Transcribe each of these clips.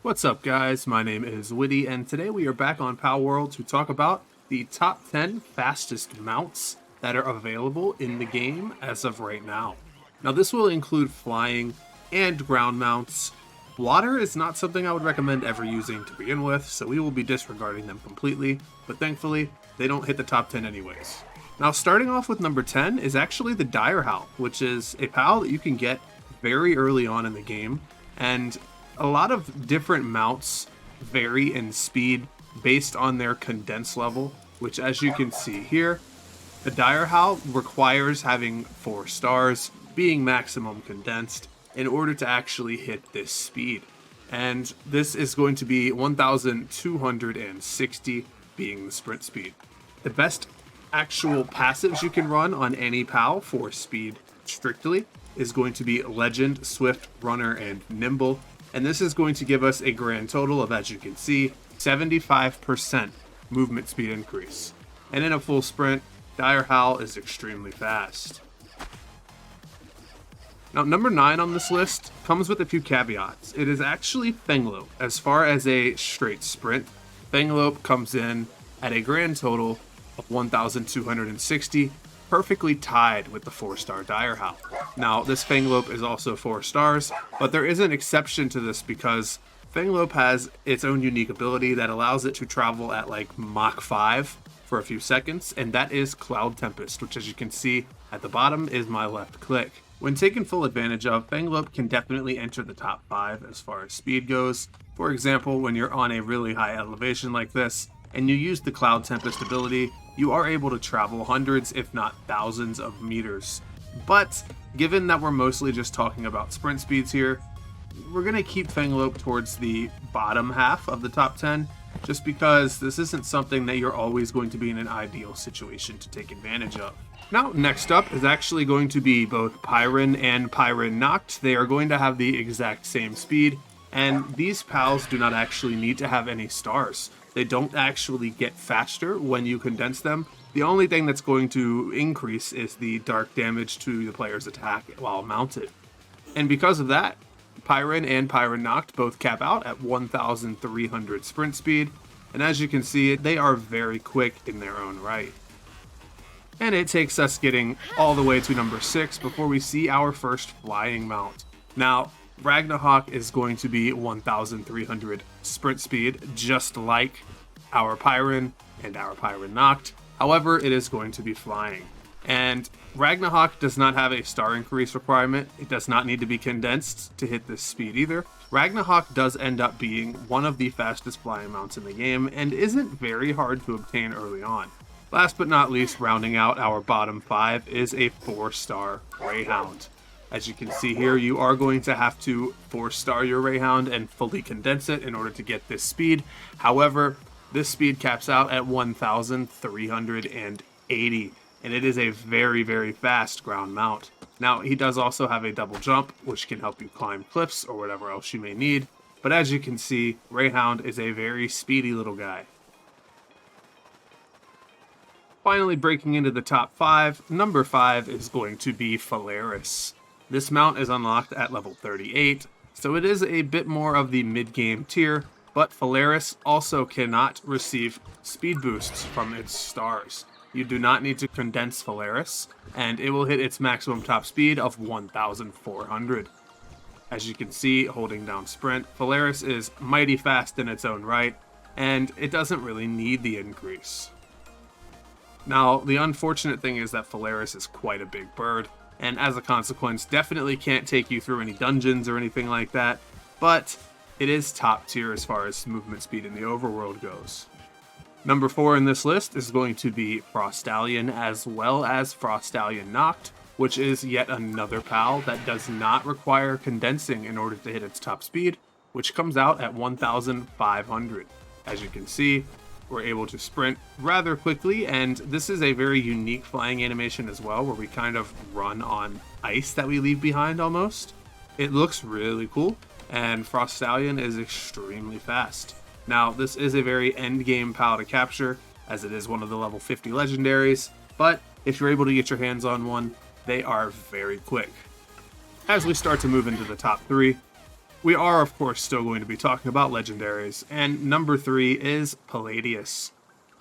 What's up, guys? My name is Witty, and today we are back on Palworld to talk about the top 10 fastest mounts that are available in the game as of right now. Now, this will include flying and ground mounts. Water is not something I would recommend ever using to begin with, so we will be disregarding them completely, but thankfully, they don't hit the top 10 anyways. Now, starting off with number 10 is actually the Direhowl, which is a PAL that you can get very early on in the game, and a lot of different mounts vary in speed based on their condense level, which, as you can see here, the Direhowl requires having 4 stars, being maximum condensed, in order to actually hit this speed. And this is going to be 1260 being the sprint speed. The best actual passives you can run on any PAL for speed strictly is going to be Legend, Swift, Runner, and Nimble. And this is going to give us a grand total of, as you can see, 75% movement speed increase. And in a full sprint, Direhowl is extremely fast. Now, number 9 on this list comes with a few caveats. It is actually Fenglope. As far as a straight sprint, Fenglope comes in at a grand total of 1260, perfectly tied with the 4-star Direhowl. Now, this Fenglope is also 4 stars, but there is an exception to this because Fenglope has its own unique ability that allows it to travel at like Mach 5 for a few seconds, and that is Cloud Tempest, which, as you can see at the bottom, is my left click. When taken full advantage of, Fenglope can definitely enter the top 5 as far as speed goes. For example, when you're on a really high elevation like this, and you use the Cloud Tempest ability, you are able to travel hundreds, if not thousands of meters. But given that we're mostly just talking about sprint speeds here, we're going to keep Fenglope towards the bottom half of the top 10, just because this isn't something that you're always going to be in an ideal situation to take advantage of. Now, next up is actually going to be both Pyrin and Pyrin Noct. They are going to have the exact same speed, and these pals do not actually need to have any stars. They don't actually get faster when you condense them. The only thing that's going to increase is the dark damage to the player's attack while mounted. And because of that, Pyrin and Pyrin Noct both cap out at 1300 sprint speed, and as you can see, they are very quick in their own right. And it takes us getting all the way to number 6 before we see our first flying mount. Now, Ragnahawk is going to be 1300 sprint speed, just like our Pyrin and our Pyrin Noct. However, it is going to be flying. And Ragnahawk does not have a star increase requirement. It does not need to be condensed to hit this speed either. Ragnahawk does end up being one of the fastest flying mounts in the game and isn't very hard to obtain early on. Last but not least, rounding out our bottom 5 is a 4-star Rayhound. As you can see here, you are going to have to 4-star your Rayhound and fully condense it in order to get this speed. However, this speed caps out at 1380, and it is a very, very fast ground mount. Now, he does also have a double jump, which can help you climb cliffs or whatever else you may need. But as you can see, Rayhound is a very speedy little guy. Finally, breaking into the top 5, number 5 is going to be Faleris. This mount is unlocked at level 38, so it is a bit more of the mid-game tier, but Faleris also cannot receive speed boosts from its stars. You do not need to condense Faleris, and it will hit its maximum top speed of 1400. As you can see, holding down sprint, Faleris is mighty fast in its own right, and it doesn't really need the increase. Now, the unfortunate thing is that Faleris is quite a big bird, and as a consequence, definitely can't take you through any dungeons or anything like that, but it is top tier as far as movement speed in the overworld goes. Number 4 in this list is going to be Frostallion, as well as Frostallion Noct, which is yet another PAL that does not require condensing in order to hit its top speed, which comes out at 1500. As you can see, we're able to sprint rather quickly, and this is a very unique flying animation as well, where we kind of run on ice that we leave behind almost. It looks really cool, and Frostallion is extremely fast. Now, this is a very end-game PAL to capture, as it is one of the level 50 legendaries, but if you're able to get your hands on one, they are very quick. As we start to move into the top 3, we are, of course, still going to be talking about legendaries, and number 3 is Paladius.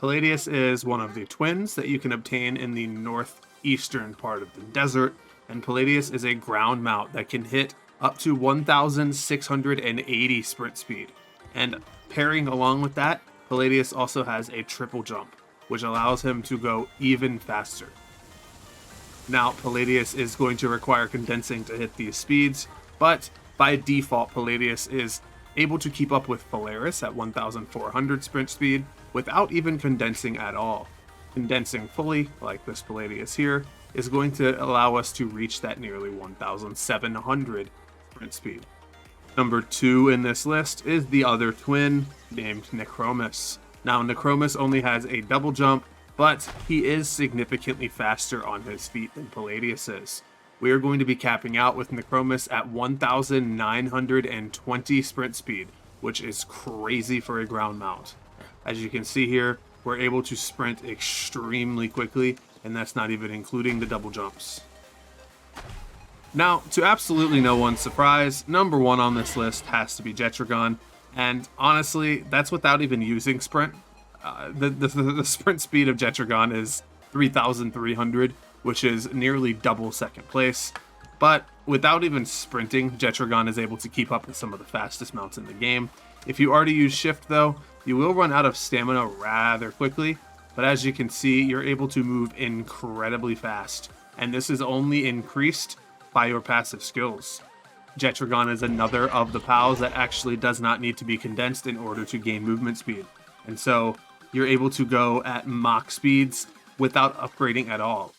Paladius is one of the twins that you can obtain in the northeastern part of the desert, and Paladius is a ground mount that can hit up to 1,680 sprint speed. And pairing along with that, Paladius also has a triple jump, which allows him to go even faster. Now, Paladius is going to require condensing to hit these speeds, but by default, Paladius is able to keep up with Faleris at 1,400 sprint speed without even condensing at all. Condensing fully, like this Paladius here, is going to allow us to reach that nearly 1,700 sprint speed. Number 2 in this list is the other twin named Necromus. Now, Necromus only has a double jump, but he is significantly faster on his feet than Paladius is. We are going to be capping out with Necromus at 1,920 sprint speed, which is crazy for a ground mount. As you can see here, we're able to sprint extremely quickly, and that's not even including the double jumps. Now, to absolutely no one's surprise, number 1 on this list has to be Jetragon, and honestly, that's without even using sprint. The sprint speed of Jetragon is 3,300, which is nearly double second place. But without even sprinting, Jetragon is able to keep up with some of the fastest mounts in the game. If you already use shift though, you will run out of stamina rather quickly, but as you can see, you're able to move incredibly fast, and this is only increased by your passive skills. Jetragon is another of the pals that actually does not need to be condensed in order to gain movement speed, and so you're able to go at Mach speeds without upgrading at all.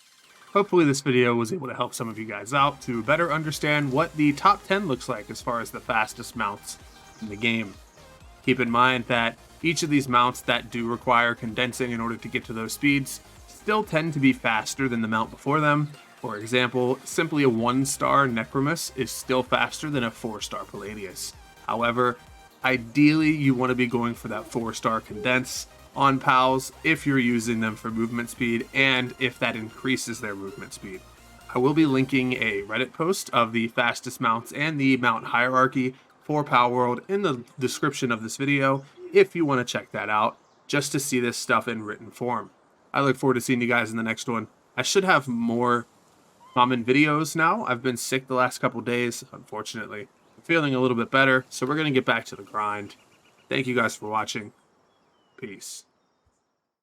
Hopefully this video was able to help some of you guys out to better understand what the top 10 looks like as far as the fastest mounts in the game. Keep in mind that each of these mounts that do require condensing in order to get to those speeds still tend to be faster than the mount before them. For example, simply a 1-star Necromus is still faster than a 4-star Paladius. However, ideally you want to be going for that 4-star condense on pals if you're using them for movement speed and if that increases their movement speed. I will be linking a Reddit post of the fastest mounts and the mount hierarchy for Palworld in the description of this video if you want to check that out just to see this stuff in written form. I look forward to seeing you guys in the next one. I should have more common videos now. I've been sick the last couple days, unfortunately. I'm feeling a little bit better, so we're going to get back to the grind. Thank you guys for watching. Peace.